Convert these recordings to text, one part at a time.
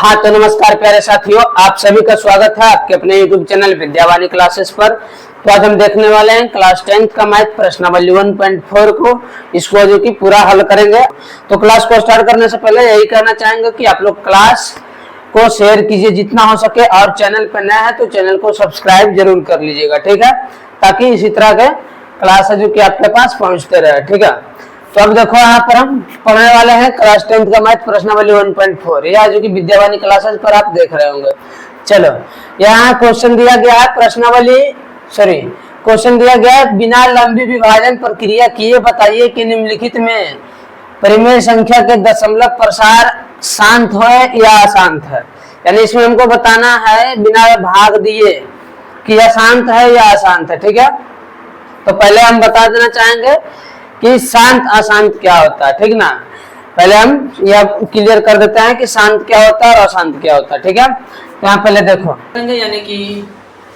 हाँ तो नमस्कार प्यारे साथियों, आप सभी का स्वागत है आपके अपने YouTube चैनल विद्यावाणी क्लासेस पर। तो आज हम देखने वाले हैं क्लास 10th का मैथ प्रश्नावली 1.4 को, इसको जो कि पूरा हल करेंगे। तो क्लास को स्टार्ट करने से पहले यही कहना चाहेंगे कि आप लोग क्लास को शेयर कीजिए जितना हो सके, और चैनल पर नया है तो चैनल को सब्सक्राइब जरूर कर लीजिएगा, ठीक है, ताकि इसी तरह के क्लास जो कि आपके पास पहुंचते रहे, ठीक है। तो अब देखो यहाँ पर हम पढ़ने वाले हैं क्लास 10th का मैथ प्रश्नावली 1.4, यह जो कि विद्यावाणी क्लासेस पर आप देख रहे होंगे। चलो, यहाँ क्वेश्चन दिया गया है क्वेश्चन दिया गया है, बिना लंबी विभाजन प्रक्रिया किए बताइए कि निम्नलिखित में परिमेय संख्या के दशमलव प्रसार शांत है या अशांत है। यानी इसमें हमको बताना है बिना भाग दिए कि अशांत है या अशांत है, ठीक है। तो पहले हम बता देना चाहेंगे कि शांत अशांत क्या होता है, ठीक ना। पहले हम यह क्लियर कर देते हैं कि शांत क्या होता है और अशांत क्या होता है, ठीक है। यहाँ पहले देखो, यानी कि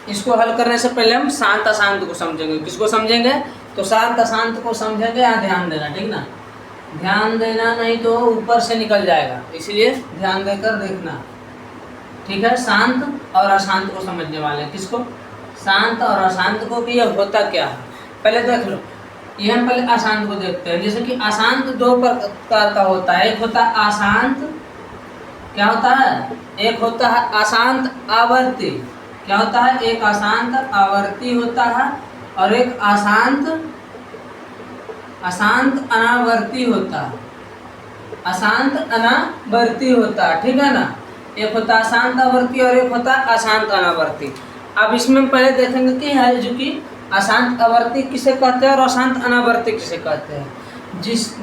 इसको हल करने से पहले हम शांत अशांत को समझेंगे। किसको समझेंगे? तो शांत अशांत को समझेंगे। यहाँ ध्यान देना, ठीक ना, ध्यान देना, नहीं तो ऊपर से निकल जाएगा, इसलिए ध्यान देकर देखना, ठीक है। शांत और अशांत को समझने वाले हैं। किसको? शांत और अशांत को, कि यह होता क्या है पहले देख लो। ये हम पहले अशांत को देखते हैं। जैसे कि अशांत दो प्रकार का होता है। एक होता है अशांत, क्या होता है? एक होता है अशांत आवर्ती। क्या होता है? एक अशांत आवर्ती होता है और एक अशांत अनावर्ती होता है। अशांत अनावर्ती होता है, ठीक है ना। एक होता है अशांत आवर्ती और एक होता है अशांत अनावर्ती। अब इसमें पहले देखेंगे कि है जो कि अशांत आवर्ती किसे कहते हैं और अशांत अनावर्ती किसे कहते हैं।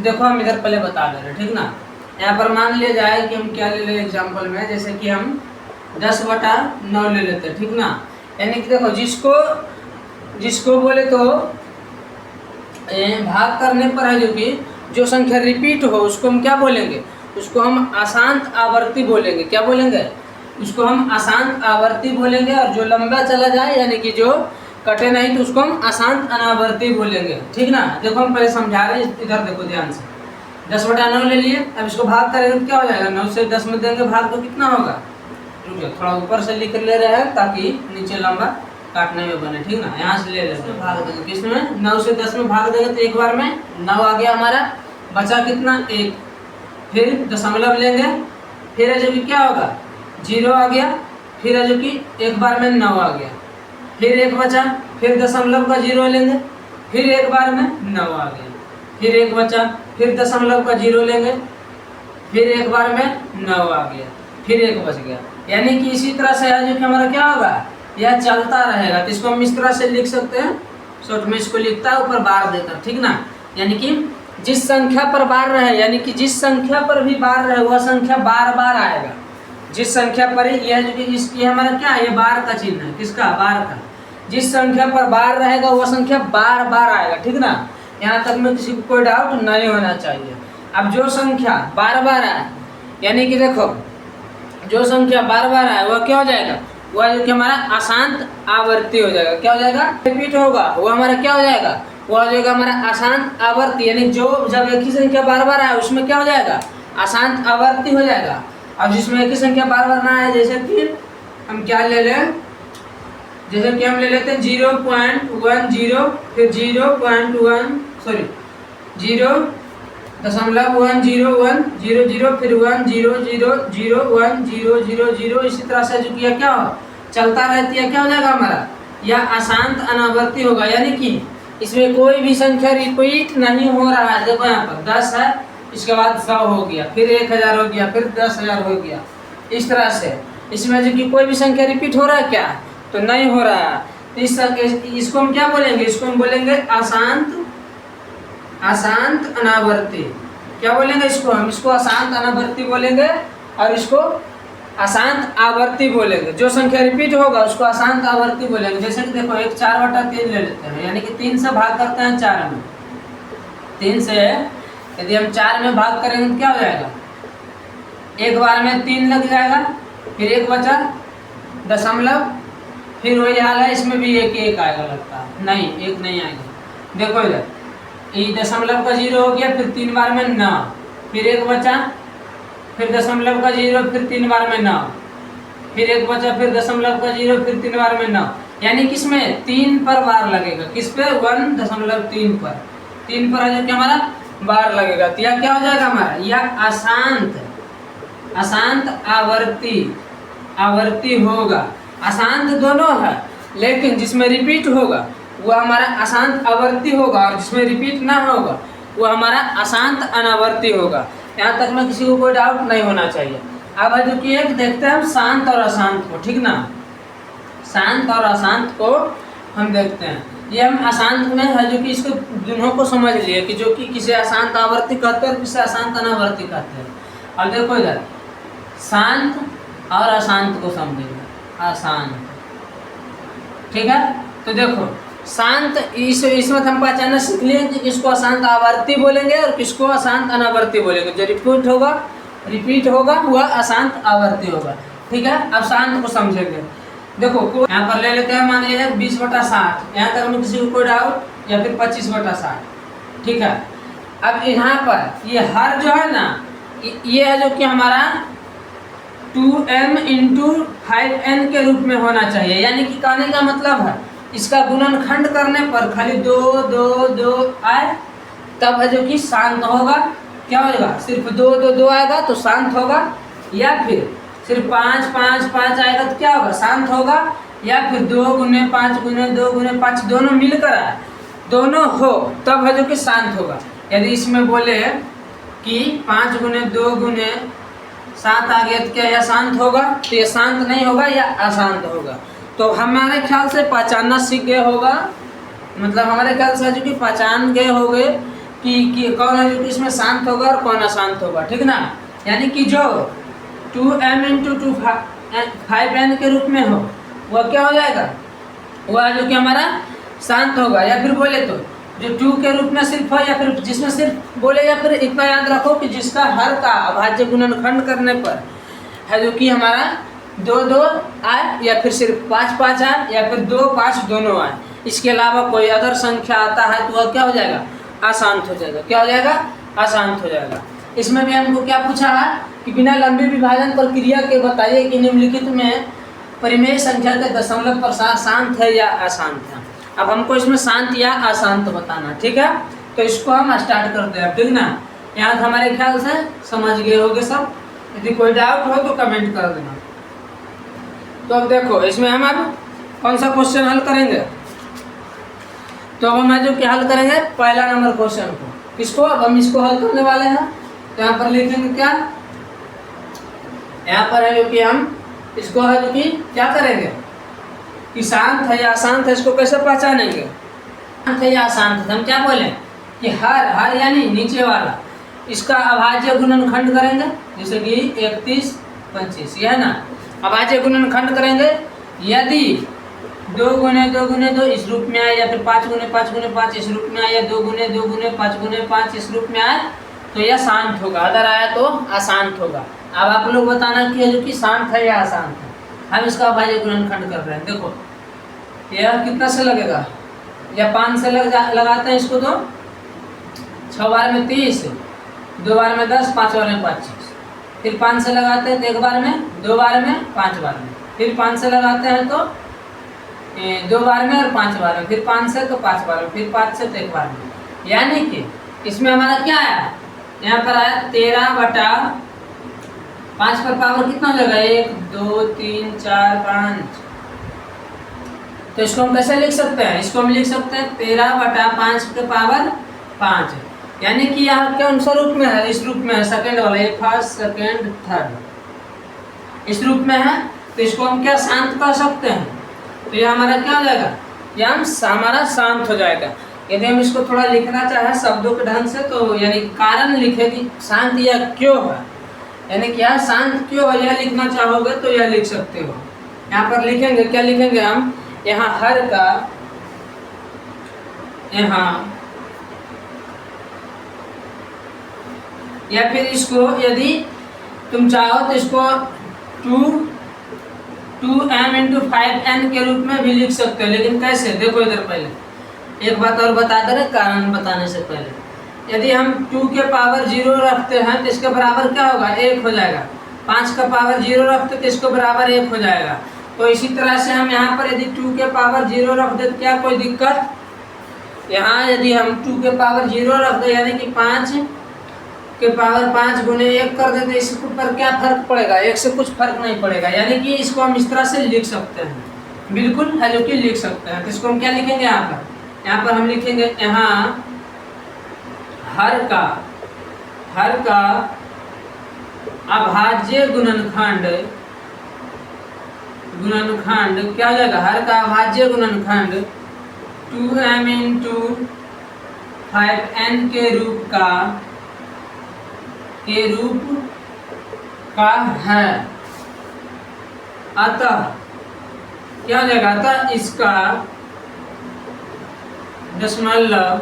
देखो हम इधर पहले बता दे रहे, ठीक ना। यहाँ पर मान लिया जाए कि हम क्या ले लें एग्जाम्पल में, जैसे कि हम 10/9 ले लेते हैं, ठीक ना। यानी कि देखो जिसको बोले तो भाग करने पर है जो संख्या रिपीट हो उसको हम क्या बोलेंगे? उसको हम अशांत आवर्ती बोलेंगे। क्या बोलेंगे? उसको हम अशांत आवर्ती बोलेंगे। और जो लंबा चला जाए यानी कि जो कटे नहीं तो उसको हम अशांत अनावर्ती बोलेंगे, ठीक ना। देखो हम पहले समझा रहे हैं, इधर देखो ध्यान से। 10/9 ले लिए, अब इसको भाग करेंगे तो क्या हो जाएगा? 9 से 10 में देंगे भाग तो कितना होगा? रुको थोड़ा ऊपर से लिख ले रहे हैं ताकि नीचे लंबा काटने में बने, ठीक ना। यहाँ से ले लेते हैं, भाग देंगे किसमें? 9 से 10 में भाग देंगे तो एक बार में 9 आ गया हमारा, बचा कितना? 1। फिर दशमलव लेंगे, फिर है जो कि क्या होगा? 0 आ गया। फिर है जो कि एक बार में 9 आ गया, फिर 1 बचा, फिर दशमलव का 0 लेंगे, फिर एक बार में 9 आ गया, फिर 1 बचा, फिर दशमलव का 0 लेंगे, फिर एक बार में 9 आ गया, फिर 1 बच गया। यानी कि इसी तरह से है जो कि हमारा क्या होगा? यह चलता रहेगा। तो इसको हम इस तरह से लिख सकते हैं, शॉर्ट में इसको लिखता है ऊपर बार देकर, ठीक ना। यानी कि जिस संख्या पर बार रहे, यानी कि जिस संख्या पर भी बार रहे वह संख्या बार बार आएगा। जिस संख्या पर यह जो कि ये हमारा क्या है? ये बार का चिन्ह है। किसका? बार का। जिस संख्या पर बार रहेगा वह संख्या बार बार आएगा, ठीक ना। यहाँ तक में किसी को कोई डाउट नहीं होना चाहिए। अब जो संख्या बार बार आए, यानी कि देखो जो संख्या बार बार आए वह क्या हो जाएगा? वह जो कि हमारा अशांत आवर्ती हो जाएगा। क्या हो जाएगा? रिपीट होगा वो हमारा क्या हो जाएगा? वह हो जाएगा हमारा अशांत आवर्ती। यानी जो जब एक ही संख्या बार बार आए उसमें क्या हो जाएगा? अशांत आवर्ती हो जाएगा। अब जिसमें एक ही संख्या बार बार ना आए, जैसे कि हम क्या ले लें, जैसे कि हम ले लेते हैं 0.10, फिर 0.101, 0.101, फिर 100001000, इसी तरह से जो किया क्या हो चलता रहती है। क्या हो जाएगा हमारा? यह अशांत अनावर्ती होगा। यानी कि इसमें कोई भी संख्या रिपीट नहीं हो रहा है। देखो यहाँ पर 10 है, इसके बाद 100 हो गया, फिर 1000 हो गया, फिर 10,000 हो गया। इस तरह से इसमें जो कि कोई भी संख्या रिपीट हो रहा है क्या? तो नहीं हो रहा है। तो इसको हम क्या बोलेंगे? इसको हम बोलेंगे अशांत अनावर्ती। क्या बोलेंगे इसको? हम इसको अशांत अनावर्ती बोलेंगे और इसको अशांत आवर्ती बोलेंगे। जो संख्या रिपीट होगा उसको अशांत आवर्ती बोलेंगे। जैसे कि देखो एक 4/3 ले लेते हैं, यानी कि 3 से भाग करते हैं 4 में। 3 से यदि हम 4 में भाग करेंगे तो क्या हो जाएगा? एक बार में 3 लग जाएगा, फिर 1 बचा, दशमलव, फिर वही हाल है, इसमें भी 1 आएगा लगता है। नहीं, 1 नहीं आएगा। देखो इधर ये दशमलव का 0 हो गया, फिर 3 बार में 9, फिर 1 बचा, फिर दशमलव का 0, फिर 3 बार में 9, फिर 1 बचा, फिर दशमलव का 0, फिर 3 बार में 9, यानी किसमें 3 पर बार लगेगा। किस पे? 1.3 पर। 3 पर आ जाए क्या हमारा बार लगेगा। तो यह क्या हो जाएगा हमारा, यह अशांत आवर्ती होगा। अशांत दोनों है, लेकिन जिसमें रिपीट होगा वह हमारा अशांत आवर्ती होगा, और जिसमें रिपीट ना होगा वह हमारा अशांत अनावर्ती होगा। यहाँ तक में किसी को कोई डाउट नहीं होना चाहिए। अब है जो कि एक देखते हैं हम शांत और अशांत को, ठीक ना। शांत और अशांत को हम देखते हैं। ये हम अशांत में है जो कि इसको दोनों को समझ लिए कि जो कि किसे अशांत आवर्ती कहते हैं और किसे अशांत अनावर्ती कहते हैं। और देखो इधर शांत और अशांत को समझेंगे, अशांत, ठीक है। तो देखो शांत, इसमें हम पहचानना सीख लिए कि किसको अशांत आवर्ती बोलेंगे और किसको अशांत अनावर्ती बोलेंगे। जो रिपीट होगा वह अशांत आवर्ती होगा, ठीक है। अब शांत को समझेंगे। देखो यहाँ पर ले लेते हैं, मान लीजिए 20/60, यहाँ तक में किसी को कोई डाउट, या फिर 25/60, ठीक है। अब यहाँ पर ये हर जो है ना, ये है जो कि हमारा 2m × 5n के रूप में होना चाहिए। यानी कि कहने का मतलब है इसका गुणनखंड करने पर खाली 2 2 2 आए तब है जो कि शांत होगा। क्या होगा? सिर्फ 2 2 2 आएगा तो शांत होगा, या फिर सिर्फ 5 5 5 आएगा तो क्या होगा? शांत होगा, या फिर 2 × 5 × 2 × 5 दोनों मिलकर आए, दोनों हो तब है जो कि शांत होगा। यदि इसमें बोले कि 5 × 2 × 7 आ गया तो क्या यह शांत होगा? तो यह शांत नहीं होगा, या अशांत होगा। तो हमारे ख्याल से पहचानना सीख गए होगा, मतलब हमारे ख्याल से जो कि पहचान गए होंगे कि कौन है जो कि इसमें शांत होगा और कौन अशांत होगा, ठीक ना। यानी कि जो 2m × 5n के रूप में हो वह क्या हो जाएगा? वह जो कि हमारा शांत होगा। या फिर बोले तो जो 2 के रूप में सिर्फ हो, या फिर जिसमें सिर्फ बोले, या फिर इतना याद रखो कि जिसका हर का अभाज्य गुणनखंड करने पर है जो कि हमारा 2 2 आए, या फिर सिर्फ 5 5 आए, या फिर 2 5 दोनों आए। इसके अलावा कोई अदर संख्या आता है तो वह क्या हो जाएगा? अशांत हो जाएगा। क्या हो जाएगा? अशांत हो जाएगा। इसमें भी हमको क्या पूछा है कि बिना लंबी विभाजन प्रक्रिया के बताइए कि निम्नलिखित में परिमेय संख्या के दशमलव पर शांत है या अशांत है। अब हमको इसमें शांत या अशांत बताना, ठीक है। तो इसको हम स्टार्ट करते हैं, ठीक ना। यहाँ हमारे ख्याल से समझ गए होंगे सब। यदि कोई डाउट हो तो कमेंट कर देना। तो अब देखो इसमें हम अब कौन सा क्वेश्चन हल करेंगे। तो अब हम जो कि हल करेंगे पहला नंबर क्वेश्चन को। किसको? अब हम इसको हल करने वाले हैं। तो यहाँ पर लिखेंगे क्या? यहाँ पर है जो कि हम इसको है जो कि क्या करेंगे कि शांत है या अशांत है, इसको कैसे पहचानेंगे? शांत है या अशांत है, हम क्या बोले कि हर यानी नीचे वाला इसका अभाज्य गुणनखंड करेंगे, जैसे कि 31 25, यह है ना। अभाज्य गुणनखंड करेंगे। यदि 2 × 2 × 2 इस रूप में आए, या फिर 5 × 5 × 5 इस रूप में आए, या 2 × 2 × 5 × 5 इस रूप में आए तो यह शांत होगा, अगर आया तो अशांत होगा। अब आप लोग बताना कि जो कि शांत है या अशांत है। हम इसका अभाज्य गुणनखंड कर रहे हैं। देखो यह कितना से लगेगा? या 5 से लगाते हैं इसको, तो 6 बार में 30, 2 बार में 10, 5 बार में 25। फिर 5 से लगाते हैं तो 1 बार में, 2 बार में, 5 बार में। फिर 5 से लगाते हैं तो 2 बार में और 5 बार में। फिर 5 से तो 5 बार में, फिर 5 से तो 1 बार में। यानी कि इसमें हमारा क्या आया? यहाँ पर आया 13/5 पर पावर कितना हो जाएगा? 1 2 3 4 5। तो इसको हम कैसे लिख सकते हैं? इसको हम लिख सकते हैं 13/5 के पावर 5। यानी कि यहाँ कौन सा रूप में है? इस रूप में है, सेकंड वाला, ये फर्स्ट सेकंड थर्ड इस रूप में है। तो इसको हम क्या शांत कर सकते हैं? तो ये हमारा क्या हो जाएगा? ये हमारा शांत हो जाएगा। यदि हम इसको थोड़ा लिखना चाहें शब्दों के ढंग से, तो यानी कारण लिखे कि शांत यह क्यों है, यानी कि यह शांत क्यों है, यह लिखना चाहोगे तो यह लिख सकते हो। यहाँ पर लिखेंगे, क्या लिखेंगे हम? यहाँ हर का, यहाँ, या फिर इसको यदि तुम चाहो तो इसको 2m × 5n के रूप में भी लिख सकते हो। लेकिन कैसे? देखो इधर पहले एक बात और बता दे रहे कारण बताने से पहले। यदि हम 2 के पावर 0 रखते हैं तो इसके बराबर क्या होगा, 1 हो जाएगा। 5 का पावर 0 रखते तो इसके बराबर 1 हो जाएगा। तो इसी तरह से हम यहाँ पर यदि 2 के पावर 0 रख दे, क्या कोई दिक्कत? यहाँ यदि हम 2 के पावर 0 रख दे यानी कि 5 के पावर 5 गुने 1 कर दे तो इस पर क्या फर्क पड़ेगा? 1 से कुछ फर्क नहीं पड़ेगा। यानी कि इसको हम इस तरह से लिख सकते हैं, बिल्कुल है जो कि लिख सकते हैं। तो इसको हम क्या लिखेंगे यहाँ पर हम लिखेंगे यहाँ हर का अभाज्य गुणनखंड क्या हो जाएगा? हर का अभाज्य गुणनखंड 2m इंटू 5n के रूप का है। अतः क्या हो जाएगा? अतः इसका दशमलव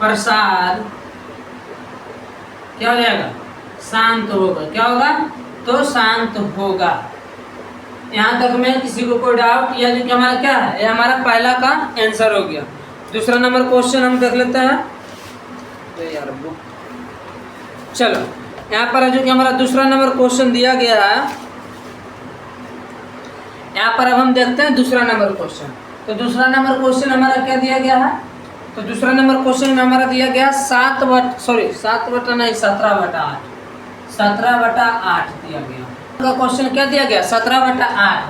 प्रसार क्या हो जाएगा? शांत होगा। क्या होगा? तो शांत होगा। यहाँ तक में किसी को कोई डाउट? या जो कि हमारा क्या है, ये हमारा पहला का आंसर हो गया। दूसरा नंबर क्वेश्चन हम देख लेते हैं। चलो यहाँ पर जो कि हमारा दूसरा नंबर क्वेश्चन दिया गया है, यहाँ पर अब हम देखते हैं दूसरा नंबर क्वेश्चन। तो दूसरा नंबर क्वेश्चन हमारा क्या दिया गया है? तो दूसरा नंबर क्वेश्चन में हमारा दिया गया 17/8 दिया गया। का क्वेश्चन क्या दिया गया? 17/8।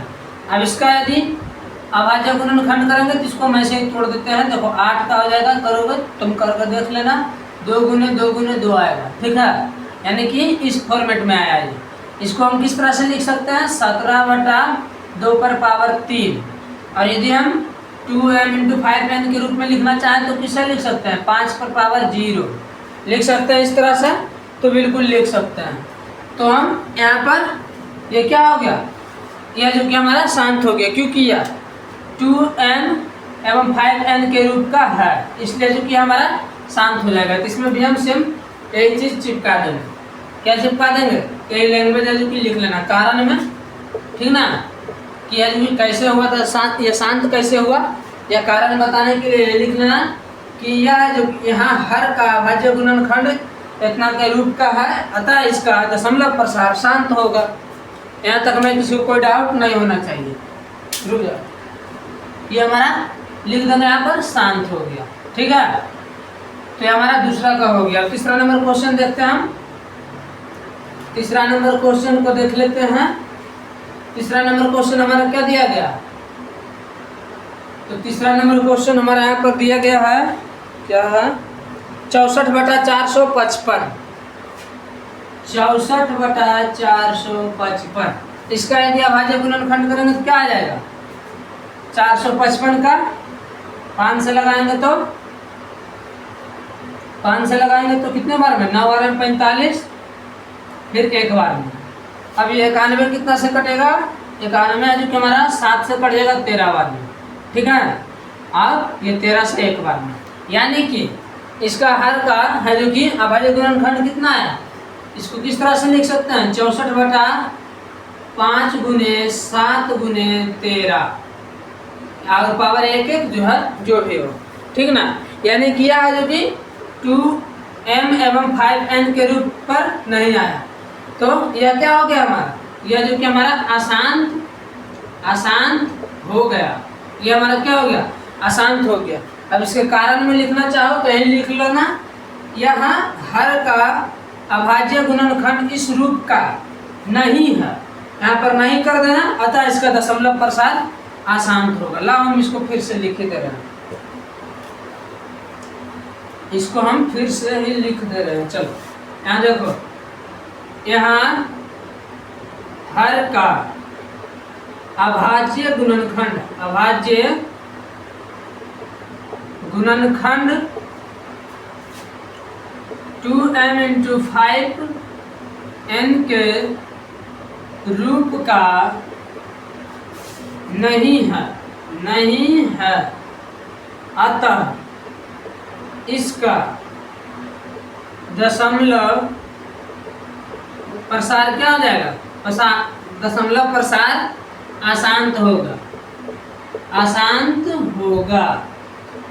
अब इसका यदि अभाज्य गुणनखंड करेंगे तो इसको हम ऐसे ही तोड़ देते हैं। देखो 8 का हो जाएगा, करोगे तुम करके देख लेना, 2 गुने 2 आएगा। ठीक है, यानी कि इस फॉर्मेट में आया ये। इसको हम किस तरह से लिख सकते हैं? 17/2 पर पावर 3। और यदि हम 2m इंटू 5n के रूप में लिखना चाहें तो किससे लिख सकते हैं? 5 पर पावर 0 लिख सकते हैं इस तरह से। तो बिल्कुल लिख सकते हैं। तो हम यहाँ पर ये क्या हो गया? यह जो कि हमारा शांत हो गया, क्योंकि यह 2m एवं 5n के रूप का है, इसलिए जो कि हमारा शांत हो जाएगा। तो इसमें भी हम सेम यही चीज़ चिपका देंगे। क्या चिपका देंगे? यही लैंग्वेज है जो कि लिख लेना कारण में, ठीक ना, कि यह जो कैसे हुआ था शांत, यह शांत कैसे हुआ, यह कारण बताने के लिए लिख लेना कि यह जो यहाँ हर का अभाज्य गुणनखंड इतना के रूप का है, अतः इसका दशमलव प्रसार शांत होगा। यहाँ तक में किसी को कोई डाउट नहीं होना चाहिए। रुक जाओ, ये हमारा लिख देंगे यहाँ पर, शांत हो गया। ठीक है, तो ये हमारा दूसरा का हो गया। तीसरा नंबर क्वेश्चन देखते हैं हम। तीसरा नंबर क्वेश्चन को देख लेते हैं। तीसरा नंबर क्वेश्चन हमारा क्या दिया गया? तो तीसरा नंबर क्वेश्चन हमारा यहाँ पर दिया गया है, क्या है? 64/455। 64/455। इसका यदि अभाज्य गुणनखंड करेंगे तो क्या आ जाएगा? 455 का 5 से लगाएंगे तो 5 से लगाएंगे तो कितने बार में? 9 बार में 45, फिर 1 बार में। अब ये 91 कितना से कटेगा? 91 जो कि हमारा 7 से कट जाएगा 13 बार में। ठीक है, अब ये 13 से 1 बार में, यानी कि इसका हर का है जो कि अभाज्य गुणनखंड कितना है? इसको किस तरह से लिख सकते हैं? 64/5 गुने 7 गुने 13 और पावर 1 जो है जो भी हो। ठीक ना, यानी कि यह है जो कि 2m एवं 5n के रूप पर नहीं आया। तो यह क्या हो गया हमारा? यह जो कि हमारा अशांत हो गया। यह हमारा क्या हो गया? अशांत हो गया। अब इसके कारण में लिखना चाहो तो यही लिख लो ना, यहाँ हर का अभाज्य गुणनखंड इस रूप का नहीं है, यहाँ पर नहीं कर देना, अतः इसका दशमलव प्रसार अशांत होगा। ला हम इसको फिर से लिख दे रहे हैं, इसको हम फिर से ही लिख दे रहे हैं। चलो यहाँ देखो, यहाँ हर का अभाज्य गुणनखंड 2m इंटू 5n के रूप का नहीं है, अतः इसका दशमलव प्रसार क्या हो जाएगा? दशमलव प्रसार अशांत होगा।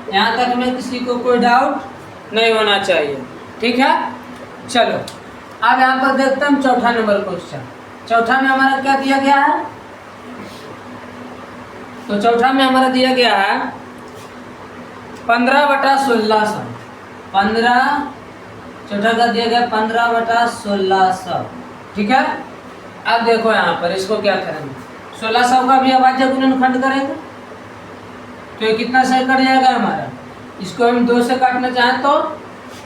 यहाँ तक में किसी को कोई डाउट? नहीं होना चाहिए। ठीक है, चलो अब यहाँ पर देखते हैं हम चौथा नंबर क्वेश्चन। चौथा में हमारा क्या दिया गया है? तो चौथा में हमारा दिया गया है 15/1600। 15, चौथा का दिया गया 15/1600। ठीक है, अब देखो यहाँ पर इसको क्या करेंगे, 1600 का भी अभाज्य गुणनखंड करेंगे तो ये कितना से कट जाएगा हमारा। इसको हम 2 से काटना चाहें तो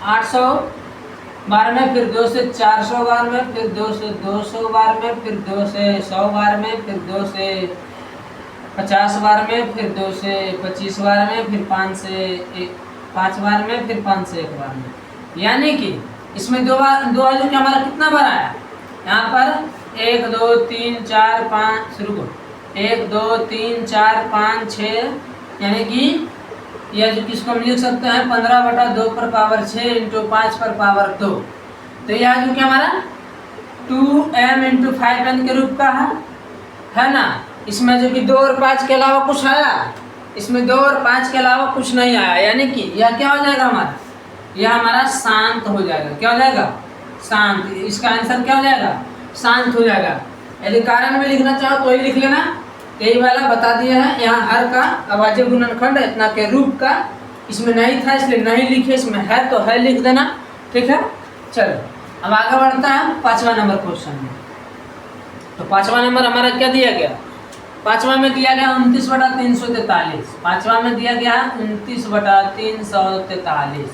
800 बार में, फिर 2 से 400 बार में, फिर 2 से 200 बार में, फिर 2 से 100 बार में, फिर 2 से 50 बार में, फिर 2 से 25 बार में, फिर 5 से 5 बार में, फिर 5 से 1 बार में। यानी कि इसमें दो बाजू के हमारा कितना बार आया यहाँ पर 1 2 3 4 5 शुरू को 1 2 3 4 5 6, यानी कि यह जो किसको हम लिख सकते हैं 15/2 पर पावर 6 इंटू 5 पर पावर 2। तो यह जो कि हमारा 2m इंटू 5n के रूप का है ना। इसमें जो कि 2 और 5 के अलावा कुछ आया, इसमें 2 और 5 के अलावा कुछ नहीं आया, यानी कि यह क्या हो जाएगा हमारा, यह हमारा शांत हो जाएगा। क्या हो जाएगा? शांत। इसका आंसर क्या हो जाएगा? शांत हो जाएगा। यदि कारण में लिखना चाहो तो वही लिख लेना, यही वाला बता दिया है। यहाँ हर का अभाज्य गुणनखंड इतना के रूप का, इसमें नहीं था इसलिए नहीं लिखे, इसमें है तो है लिख देना। ठीक है, चलो अब आगे बढ़ता है 5वां नंबर क्वेश्चन में। तो 5वां नंबर हमारा क्या दिया गया? 5वां में दिया गया 29/343। 5वां में दिया गया 29/343।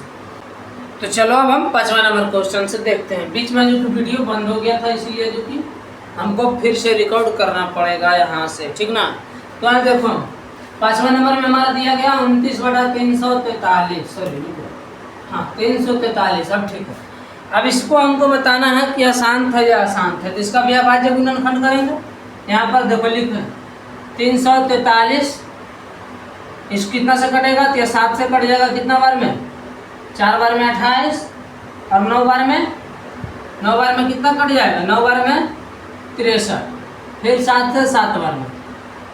तो चलो अब हम 5वां नंबर क्वेश्चन से देखते हैं। बीच में जो वीडियो बंद हो गया था इसलिए जो कि हमको फिर से रिकॉर्ड करना पड़ेगा यहाँ से, ठीक ना। तो यहाँ देखो 5वां नंबर में हमारा दिया गया 29/343, सॉरी हाँ 343। अब ठीक है, अब इसको हमको बताना है कि अशांत है या अशांत है। तो इसका भी अभाज्य गुणनखंड करेंगे। यहाँ पर देखो लिखें 343, इस कितना से कटेगा तो 7 से कट जाएगा कितना बार में, 4 बार में 28 और 9 बार में, 9 बार में कितना कट जाएगा, 9 बार में 63, फिर 7 से 7 बार में,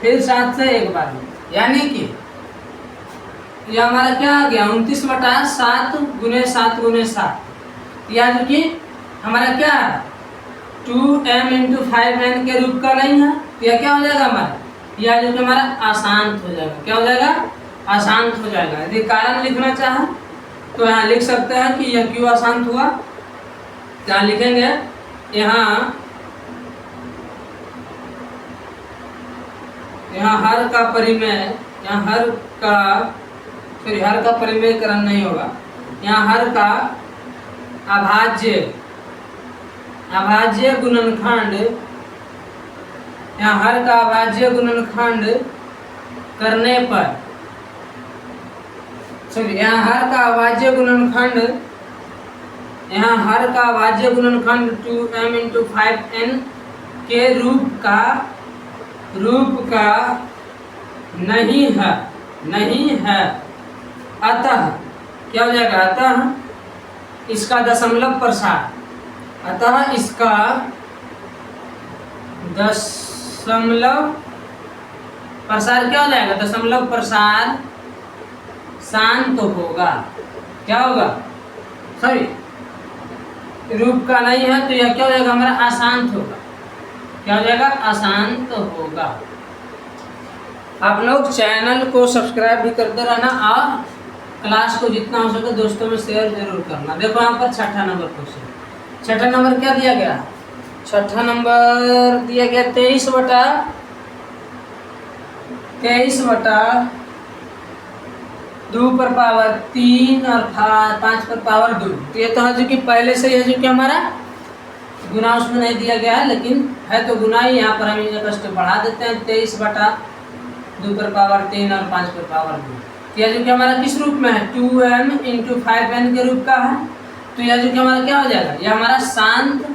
फिर 7 से 1 बार में, यानी कि यह हमारा क्या आ गया 29/7 गुने 7 गुने 7। यह जो कि हमारा क्या है 2m इंटू 5n के रूप का नहीं है, तो यह क्या हो जाएगा हमारा, यह जो कि हमारा अशांत हो जाएगा। क्या हो जाएगा? अशांत हो जाएगा। यदि कारण लिखना चाहे तो यहाँ लिख सकते हैं कि यह क्यों अशांत हुआ। यहाँ लिखेंगे यहाँ हर का परिमेय, यहाँ हर का परिमेयकरण नहीं होगा, यहाँ हर का अभाज्य गुणनखंड, यहाँ हर का अभाज्य गुणनखंड करने पर, यहाँ हर का अभाज्य गुणनखंड 2m इंटू 5n के रूप का नहीं है। अतः क्या हो जाएगा, अतः इसका दशमलव प्रसार, अतः इसका दशमलव प्रसार क्या हो जाएगा, दशमलव प्रसार शांत होगा। क्या होगा, सॉरी रूप का नहीं है तो यह क्या हो जाएगा हमारा अशांत होगा। क्या हो जाएगा, अशांत होगा। आप लोग चैनल को सब्सक्राइब भी करते रहना और क्लास को जितना हो सके दोस्तों में शेयर जरूर करना। देखो यहाँ पर 6ठा नंबर क्वेश्चन। 6ठा नंबर क्या दिया गया, 6ठा नंबर दिया गया 23/2 पर पावर 3 और 5 पर पावर 2। तो ये तो है जो कि पहले से है जो कि हमारा गुना उसमें नहीं दिया गया है, लेकिन है तो गुना ही। यहाँ पर हम एक स्टेप बढ़ा देते हैं 23/2 पर पावर 3 और 5 पर पावर 2। तो यह जो कि हमारा किस रूप में है 2m इंटू 5n के रूप का है। तो यह जो कि हमारा क्या हो जाएगा, यह हमारा शांत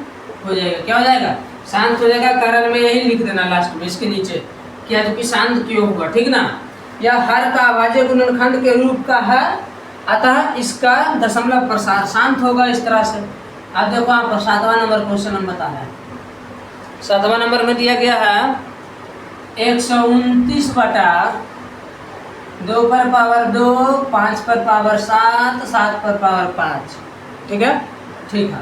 हो जाएगा। क्या हो जाएगा, शांत हो जाएगा। कारण में यही लिख देना लास्ट में इसके नीचे क्या जो कि शांत क्यों होगा, ठीक ना। यह हर का अभाज्य गुणनखंड के रूप का है, अतः इसका दशमलव प्रसार शांत होगा इस तरह से। अब देखो यहाँ पर 7वां नंबर क्वेश्चन हम बता रहे हैं। 7वां नंबर में दिया गया है 129/2 2 पर पावर 2, 5 पर पावर 7, 7 पर पावर 5। ठीक है, ठीक है।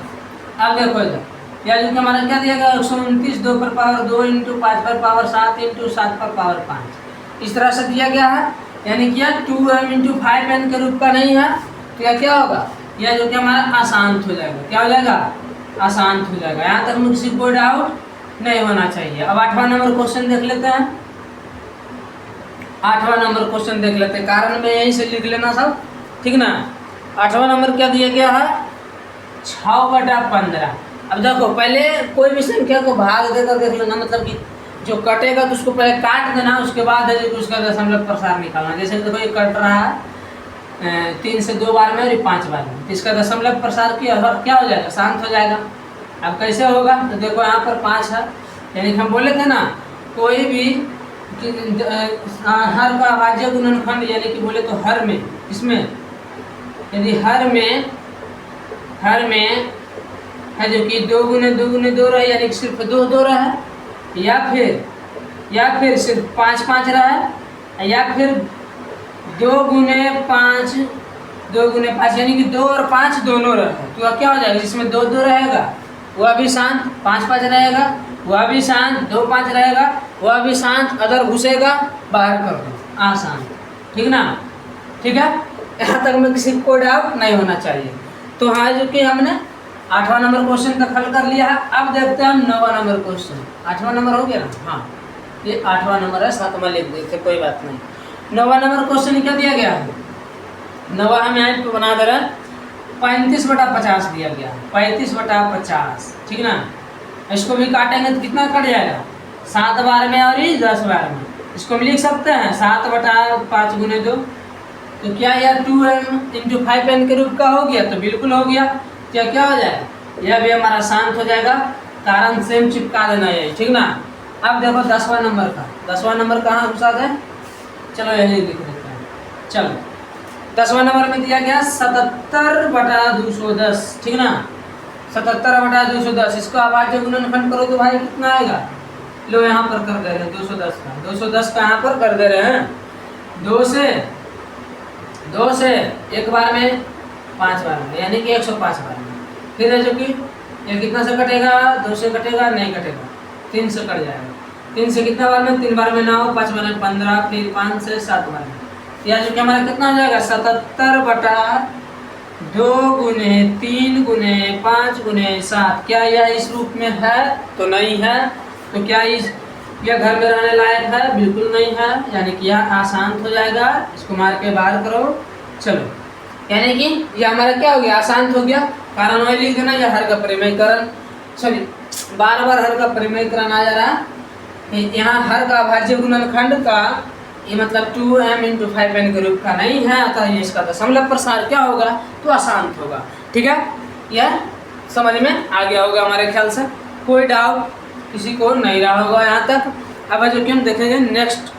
अब देखो इधर, या जो कि हमारा क्या दिया गया 129, 2 पर पावर 2 इंटू 5 पर पावर 7 इंटू 7 पर पावर 5, इस तरह से दिया गया है। यानी कि 2m इंटू 5n के रूप का नहीं है, तो यह क्या होगा, यह जो कि हमारा अशांत हो जाएगा। क्या हो जाएगा, अशांत हो जाएगा। यहाँ तक में किसी कोई डाउट नहीं होना चाहिए। अब 8वां नंबर क्वेश्चन देख लेते हैं। 8वां नंबर क्वेश्चन देख लेते हैं, कारण में यहीं से लिख लेना सब, ठीक ना। 8वां नंबर क्या दिया गया है, 6/15। अब देखो, पहले कोई भी संख्या को भाग देकर देख लेना, मतलब कि जो कटेगा तो उसको पहले काट देना, उसके बाद है जो उसका दशमलव प्रसार निकालना। जैसे देखो ये कट रहा है 3 से 2 बार में और 5 बार में, तो इसका दशमलव प्रसार क्या हो जाएगा, शांत हो जाएगा। अब कैसे होगा, तो देखो यहाँ पर 5 है, यानी कि हम बोले थे ना कोई भी हर का अभाज्य गुणनखंड, यानी कि बोले तो हर में, इसमें यदि हर में है जो कि 2 गुने 2 गुने 2 रहा है, यानी कि सिर्फ 2 2 रहा है, या फिर सिर्फ 5 5 रहा है, या फिर 2 गुने 5 यानी कि 2 और 5 दोनों रहा है, तो क्या हो जाएगा, जिसमें 2 2 रहेगा वह भी शांत, 5 5 रहेगा वह भी शांत, 2 5 रहेगा वह भी शांत, अगर घुसेगा बाहर कर दो, आसान। ठीक ना, ठीक है। यहाँ तक में किसी को डाउट नहीं होना चाहिए। तो हाँ, जो कि हमने 8वां नंबर क्वेश्चन तक हल कर लिया है। अब देखते हैं हम 9वां नंबर क्वेश्चन। 8वां नंबर हो गया ना, हाँ ये 8वां नंबर है, 7वां लिख देते, कोई बात नहीं। 9वां नंबर क्वेश्चन क्या दिया गया है, 9वां हम यहाँ पे बना दे रहे हैं, 35/50 दिया गया, 35/50, ठीक ना। इसको भी काटेंगे तो कितना कट जाएगा, 7 बार में और 10 बार में। इसको हम लिख सकते हैं 7/5 गुने 2, तो क्या यह 2m इंटू 5n के रूप का हो गया, तो बिल्कुल हो गया। क्या हो जाएगा, यह भी हमारा शांत हो जाएगा, कारण सेम चिपका देना है, ठीक ना। अब देखो 10वां नंबर का, 10वां नंबर कहाँ घुसा है, चलो यही लिख देते हैं। चलो 10वां नंबर में दिया गया 77/210, ठीक ना, 77/210। इसको अभाज्य गुणनखंड करो तो भाई कितना आएगा, लो यहाँ पर कर दे रहे हैं 210 का यहाँ पर कर दे रहे हैं, 2 से एक बार में 5 बार में, यानी कि 105 बार में। फिर है जो कि ये कितना से कटेगा, 2 से कटेगा, नहीं कटेगा, 3 से कट जाएगा। 3 से कितना बार में, 3 बार में 9, 5 बार में 15, फिर 5 से 7 बार में। यह जो कि हमारा कितना हो जाएगा, 77/2 गुने 3 गुने 5 गुने 7। क्या यह इस रूप में है, तो नहीं है। तो क्या यह घर में रहने लायक है, बिल्कुल नहीं है, यानी कि यह अशांत हो जाएगा। इसको मार के बाहर करो। चलो, यानी कि यह हमारा क्या हो गया, अशांत हो गया। कारण वही लिख देना, यह हर का परिमेयकरण, चलिए बार बार हर का परिमेयकरण आ जा रहा है। यहाँ हर का अभाज्य गुणनखंड का ये मतलब 2m इंटू 5n के रूप का नहीं है, अतः ये इसका दशमलव प्रसार क्या होगा, तो अशांत होगा। ठीक है, यह समझ में आ गया होगा हमारे ख्याल से, कोई डाउट किसी को नहीं रहा होगा यहाँ तक। अब जो कि हम देखेंगे नेक्स्ट